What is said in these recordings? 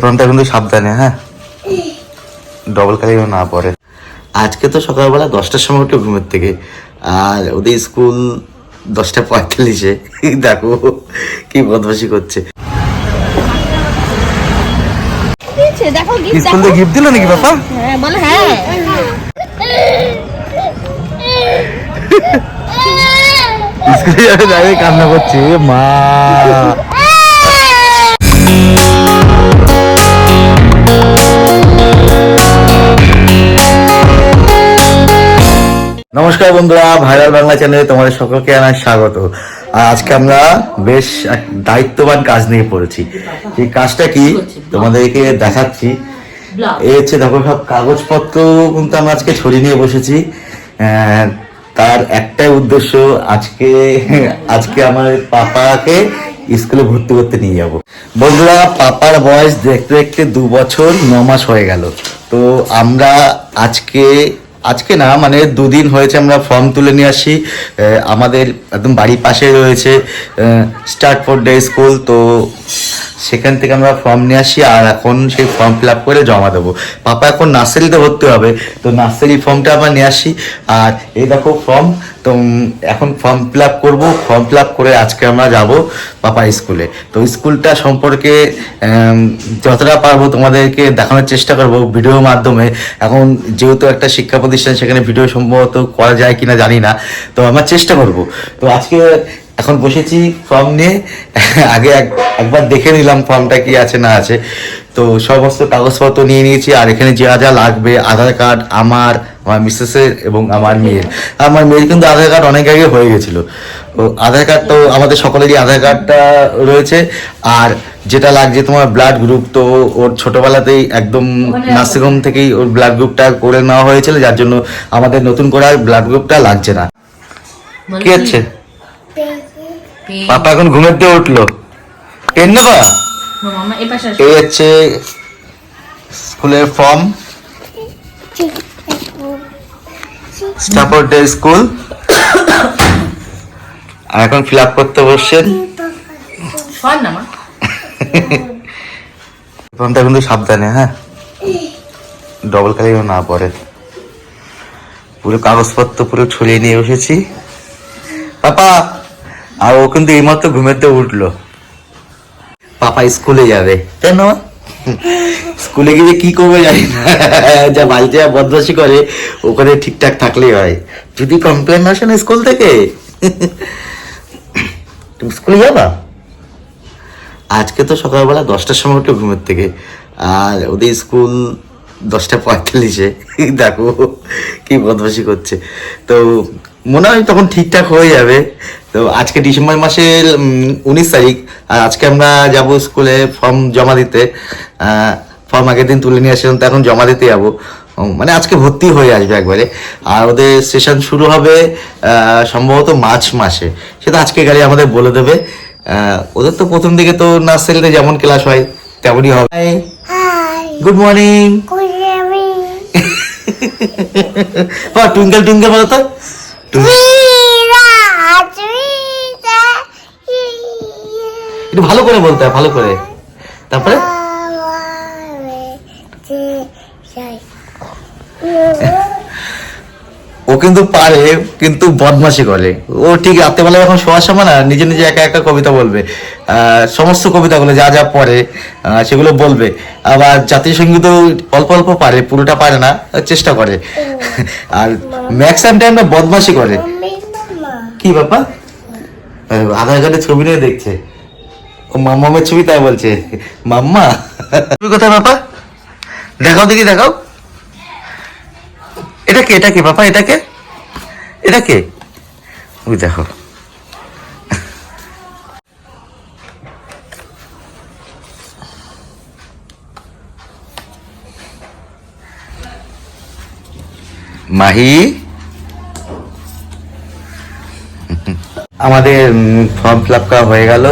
ফর্মটা কিন্তু সাবধানে, হ্যাঁ, ডবল কালিও না পড়ে। আজকে তো সকালবেলা 10টার সময় উঠে ঘুমের থেকে, আর ওদের স্কুল 10:45-এ। দেখো কি বদমাশি করছে। স্কুল থেকে গিফট দিল নাকি বাবা? হ্যাঁ বলে হ্যাঁ। স্কুলে যাবে যাবে কান্না করছে মা। নমস্কার বন্ধুরা, ভাইরাল বাংলা চ্যানেলে তোমাদের সকলকে জানাই স্বাগত। আজকে আমরা বেশ এক দায়িত্ববান কাজ নিয়ে পড়েছি। এই কাজটা কি তোমাদেরকে দেখাচ্ছি। এই হচ্ছে দেখো, সব কাগজপত্র কিন্তু আমরা আজকে ছড়িয়ে নিয়ে বসেছি। তার একটাই উদ্দেশ্য, আজকে আমার পাপাকে স্কুলে ভর্তি করতে নিয়ে যাব। বন্ধুরা, পাপার বয়স দেখতে দেখতে 2 বছর 9 মাস হয়ে গেল। তো আমরা আজকে না, মানে 2 দিন হয়েছে আমরা ফর্ম তুলে নিয়ে আসি। আমাদের একদম বাড়ির পাশে রয়েছে স্টার্টফোর্ড ডে স্কুল, তো সেখান থেকে আমরা ফর্ম নিয়ে আসি আর এখন সেই ফর্ম ফিল আপ করে জমা দেবো। পাপা এখন নার্সারিতে ভর্তি হবে, তো নার্সারি ফর্মটা আমরা নিয়ে আসি। আর এই দেখো ফর্ম, তো এখন ফর্ম ফিল আপ করবো। ফর্ম ফিল আপ করে আজকে আমরা যাব পাপা স্কুলে। তো স্কুলটা সম্পর্কে যতটা পারবো তোমাদেরকে দেখানোর চেষ্টা করবো ভিডিওর মাধ্যমে। এখন যেহেতু একটা শিক্ষা প্রতিষ্ঠান, সেখানে ভিডিও সম্ভবত করা যায় কিনা জানি না, তো আমরা চেষ্টা করব। তো আজকে এখন বসেছি ফর্ম নিয়ে। আগে একবার দেখে নিলাম ফর্মটা কি আছে না আছে। তো সমস্ত কাগজপত্র নিয়ে নিয়েছি, আর এখানে যা যা লাগবে আধার কার্ড, আমার মিসেসের এবং আমার মেয়ের কিন্তু আধার কার্ড অনেক আগে হয়ে গেছিলো। তো আধার কার্ড তো আমাদের সকলেরই আধার কার্ডটা রয়েছে। আর যেটা লাগছে তোমার ব্লাড গ্রুপ, তো ওর ছোটবেলাতেই একদম নার্সিংহোম থেকেই ওর ব্লাড গ্রুপটা করে নেওয়া হয়েছিল, যার জন্য আমাদের নতুন করে আর ব্লাড গ্রুপটা লাগছে না। কি হচ্ছে? পাপা এখন ঘুমের দিয়ে উঠলো। পেন নেবা? এই হচ্ছে স্কুলের ফর্ম, স্টাফোর্ড ডে স্কুল। আর এখন ফিল আপ করতে বসছেন। ফর্মটা কিন্তু সাবধানে, হ্যাঁ, ডবল কালিও না পড়ে। পুরো কাগজপত্র পুরো ছড়িয়ে নিয়ে বসেছি পাপা। আর ও কিন্তু এইমাত্র ঘুমের দিয়ে উঠলো। পাপা স্কুলে যাবে, কেন? স্কুলে গিয়ে কি করবে জানি না, যা বাড়িতে যা বদমাশি করে ওখানে ঠিকঠাক থাকলেই হয়। যদি কমপ্লেন আসে না স্কুল থেকে। তুমি স্কুলে যাবা? আজকে তো সকালবেলা 10টার সময় উঠে ঘুমের থেকে, আর ওদের স্কুল 10:45-এ। দেখো কি বদমাশি করছে। তো মনে হয় তখন ঠিকঠাক হয়ে যাবে। তো আজকে ডিসেম্বর মাসের 19 তারিখ, আর আজকে আমরা যাব স্কুলে ফর্ম জমা দিতে। ফর্ম আগের দিন তুলে নিয়ে আসছিলাম, তো এখন জমা দিতে যাবো। মানে আজকে ভর্তি হয়ে আসবে একবারে। আর ওদের সেশন শুরু হবে সম্ভবত মার্চ মাসে, সেটা আজকে গাড়ি আমাদের বলে দেবে। ওদের তো প্রথম দিকে তো নার্সারিতে যেমন ক্লাস হয় তেমনই হবে। Good morning. টুইঙ্কেল টুইঙ্কেল বলো তো। একটু ভালো করে বলতে হয়, ভালো করে। তারপরে ও কিন্তু পারে, কিন্তু বদমাশি করে। ও ঠিক রাত্রেবেলা যখন শোয়ার সময় না, নিজে নিজে একা একা কবিতা বলবে। সমস্ত কবিতাগুলো যা যা পড়ে সেগুলো বলবে। আবার জাতীয় সঙ্গীতও অল্প অল্প পারে, পুরোটা পারে না, চেষ্টা করে। আর ম্যাক্সিমাম টাইমটা বদমাশি করে। কি বাবা? আধার কার্ডের ছবি নিয়ে দেখছে, ও মাম্মামের ছবি, তাই বলছে মাম্মা। তুমি কোথায় বাবা? দেখাও দেখি, দেখাও। এটা কে পাপা? এটা কে? ওই দেখো। মাহি, আমাদের ফর্ম ফিল আপ করা হয়ে গেল,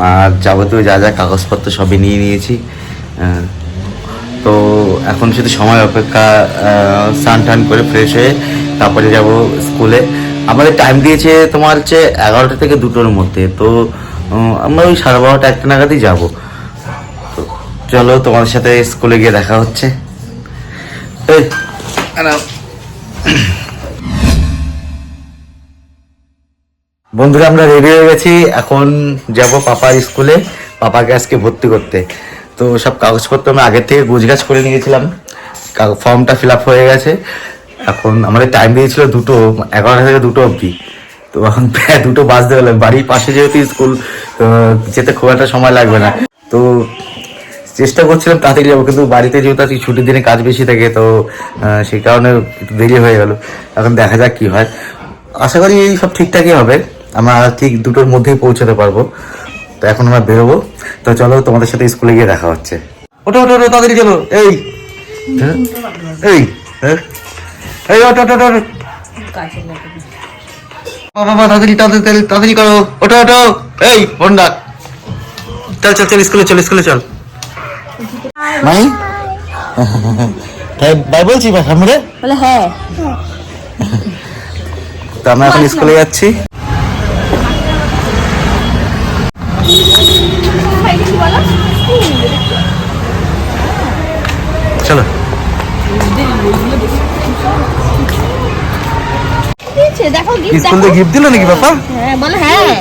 আর যাবতীয় যা যা কাগজপত্র সবই নিয়ে নিয়েছি। তো এখন শুধু সময় অপেক্ষা, স্নান টান করে ফ্রেশ হয়ে তারপরে যাব স্কুলে। আমাদের টাইম দিয়েছে তোমার হচ্ছে 11টা থেকে 2টোর মধ্যে। তো আমরা ওই 12:30 1টা নাগাদই যাবো। তো চলো তোমার সাথে স্কুলে গিয়ে দেখা হচ্ছে। এই, নাও। বন্ধুরা আমরা রেডি হয়ে গেছি, এখন যাব পাপার স্কুলে, পাপাকে আজকে ভর্তি করতে। তো সব কাগজপত্র আমি আগের থেকে গুছগাছ করে নিয়েছিলাম, ফর্মটা ফিল আপ হয়ে গেছে। এখন আমাদের টাইম দিয়েছিল 11টা থেকে 2টো অবধি। তো এখন প্রায় 2টো বাজতে গেলে, বাড়ির পাশে যেহেতু স্কুল, যেতে খুব একটা সময় লাগবে না। তো চেষ্টা করছিলাম তাড়াতাড়ি যাবো, কিন্তু বাড়িতে যেহেতু আজকে ছুটির দিনে কাজ বেশি থাকে, তো সেই কারণে একটু দেরি হয়ে গেল। এখন দেখা যাক কি হয়, আশা করি এই সব ঠিকঠাকই হবে, আমরা ঠিক 2টোর মধ্যেই পৌঁছাতে পারবো। তো এখন আমরা বেরোবো। তো চলো তোমাদের সাথে স্কুলে গিয়ে দেখা হচ্ছে। ওটো ওটো ওটো তাড়াতাড়ি চলো। এই এই এই ওটো ওটো ওটো, বাবা তাড়াতাড়ি তাড়াতাড়ি তাড়াতাড়ি করো, ওটো ওটো। এই ফোন ডাক, চল চল চল স্কুলে চল, স্কুলে চল। মাই ভাই বলছি ভাই সামনে বলে হ্যাঁ। তো আমরা এখন স্কুলে যাচ্ছি। চলো দেখো স্কুল থেকে গিফট দিল নাকি বাবা? হ্যাঁ বলে হ্যাঁ।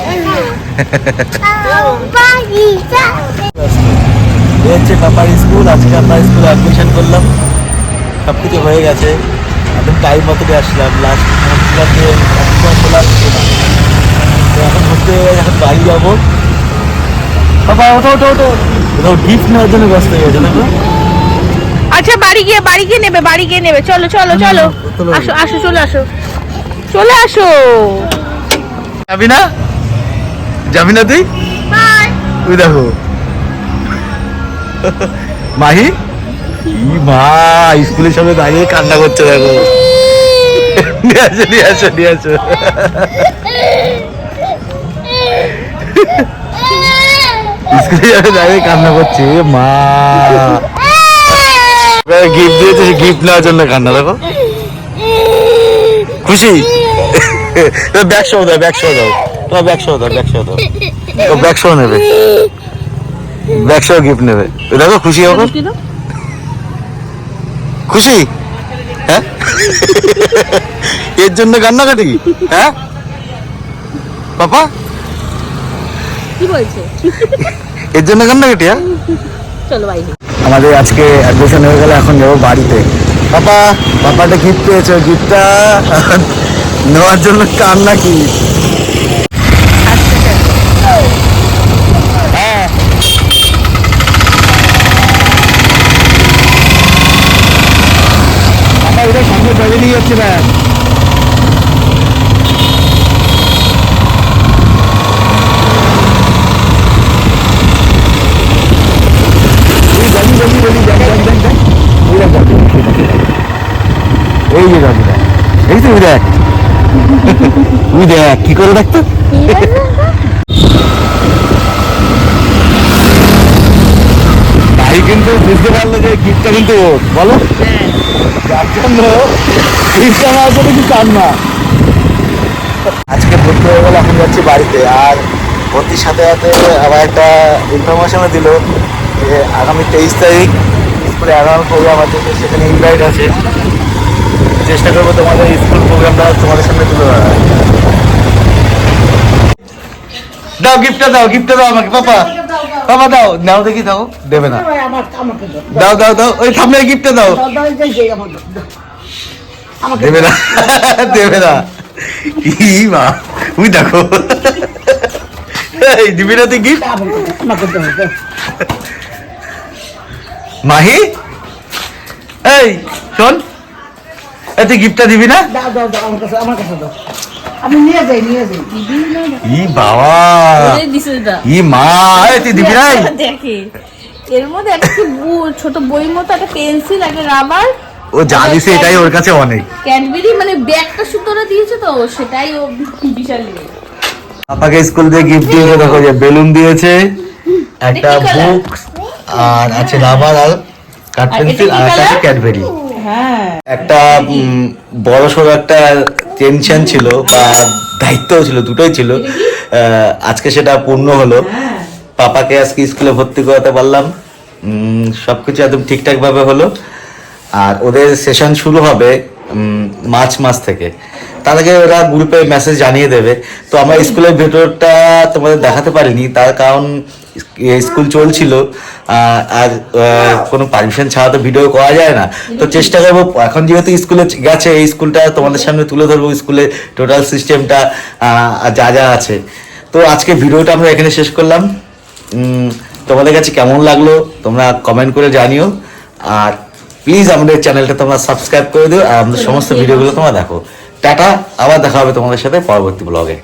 হচ্ছে পাপার স্কুল, আজকে আমরা স্কুলে অ্যাডমিশন করলাম, সব কিছু হয়ে গেছে। এখন টাইম মতো আসলাম, লাস্ট তো এখন ঘুরতে এখন বাড়ি যাবো। বাবা ওঠো ওঠো ওঠো, কোথাও গিফট নেওয়ার জন্য ব্যস্ত হয়ে গেছে না? আচ্ছা বাড়ি গিয়ে নেবে। চলো চলো চলো, আসো আসো, চলে আসো চলে আসো। যাবি না? যাবি না তুই? তুই দেখো মাহি, মা স্কুলের সামনে দাঁড়িয়ে কান্না করছে, দেখো। নিয়ে আসো নিয়ে আসো নিয়ে আসো। স্কুলের সামনে দাঁড়িয়ে কান্না করছে, মা গিফট দিয়েছে, গিফট নেওয়ার জন্য কান্না, দেখো খুশি। ব্যাগ শো দাও, ব্যাগ শো দাও, তোমার ব্যাগ শো দাও, ব্যাগ শো দাও, ও ব্যাগ শো নেবে, ব্যাগ শো গিফট নেবে। দেখো খুশি হবে, খুশি। হ্যাঁ এর জন্য কান্নাকাটি? হ্যাঁ পাপা কি বলছে? এর জন্য কান্নাকাটি? হ্যাঁ চলো বাইরে। আমাদের আজকে অ্যাডমিশন হয়ে গেলে এখন যাবো বাড়িতে। পাপা, পাপাটা গিফট পেয়েছো, গিফটটা নেওয়ার জন্য কান্না কি? হ্যাঁ পাপা এটা সামনে বেরিয়ে নিয়ে যাচ্ছে না। এই যে গাড়িটা, এই তো দেখ, তুই দেখ কি করে দেখতো। ভাই কিন্তু বুঝতে পারলো যে গিফটটা কিন্তু ওর, বলো যার জন্য গিফটটা নেওয়ার জন্য কি কান্না। আজকে ভর্তি হয়ে গেল, এখন যাচ্ছি বাড়িতে। আর ভর্তির সাথে সাথে আবার একটা ইনফরমেশনও দিল যে আগামী 23 তারিখ স্কুলে অ্যানুয়াল প্রোগ্রাম আছে, সেখানে ইনভাইট আছে। চেষ্টা করবো তোমাদের স্কুল প্রোগ্রামটা তোমাদের সামনে তুলে ধরা। দাও গিফটটা দাও, গিফটটা দাও আমাকে। পাপা পাপা দাও, নাও দেখি, দাও, দেবে না, দাও দাও দাও, ওই সামনে গিফটটা দাও, দেবে না দেবে না। কি মা, তুমি দেখো, এই দিবি না তুই গিফট? মাহি এই শোন, তুই গিফটটা দিবি না? ই বাবা, ই মা, তুই দিবি না? দেখে এর মধ্যে একটা ছোট বই মতো একটা পেন্সিল, একটা রাবার, ও যা দিছে এটাই ওর কাছে অনেক। ক্যাডবেরি মানে ব্যাগটা সুতোটা দিয়েছে, তো সেটাই ও বিশাল নিয়ে। পাপাকে স্কুল থেকে গিফট দিয়েছে, দেখো যে বেলুন দিয়েছে, একটা বুক, আর আছে রাবার আর কাঠ পেন্সিল, আর একটা ক্যাডবেরি। একটা বড় সড়ো একটা টেনশন ছিল বা দায়িত্ব ছিল, দুটোই ছিল। আজকে সেটা পূর্ণ হলো। পাপাকে আজকে স্কুলে ভর্তি করাতে পারলাম, সবকিছু একদম ঠিকঠাক ভাবে হলো। আর ওদের সেশন শুরু হবে মার্চ মাস থেকে, তার আগে ওরা গ্রুপে মেসেজ জানিয়ে দেবে। তো আমরা স্কুলের ভেতরটা তোমাদের দেখাতে পারিনি, তার কারণ স্কুল চলছিল আর কোনো পারমিশন ছাড়া তো ভিডিও করা যায় না। তো চেষ্টা করবো এখন যেহেতু স্কুলে গেছে, এই স্কুলটা তোমাদের সামনে তুলে ধরবো, স্কুলে টোটাল সিস্টেমটা যা যা আছে। তো আজকে ভিডিওটা আমরা এখানে শেষ করলাম। তোমাদের কাছে কেমন লাগলো তোমরা কমেন্ট করে জানিও, আর প্লিজ আমাদের চ্যানেলটা তোমরা সাবস্ক্রাইব করে দিও, আর আমাদের সমস্ত ভিডিওগুলো তোমরা দেখো। টাটা, আবার দেখা হবে তোমাদের সাথে পরবর্তী ব্লগে।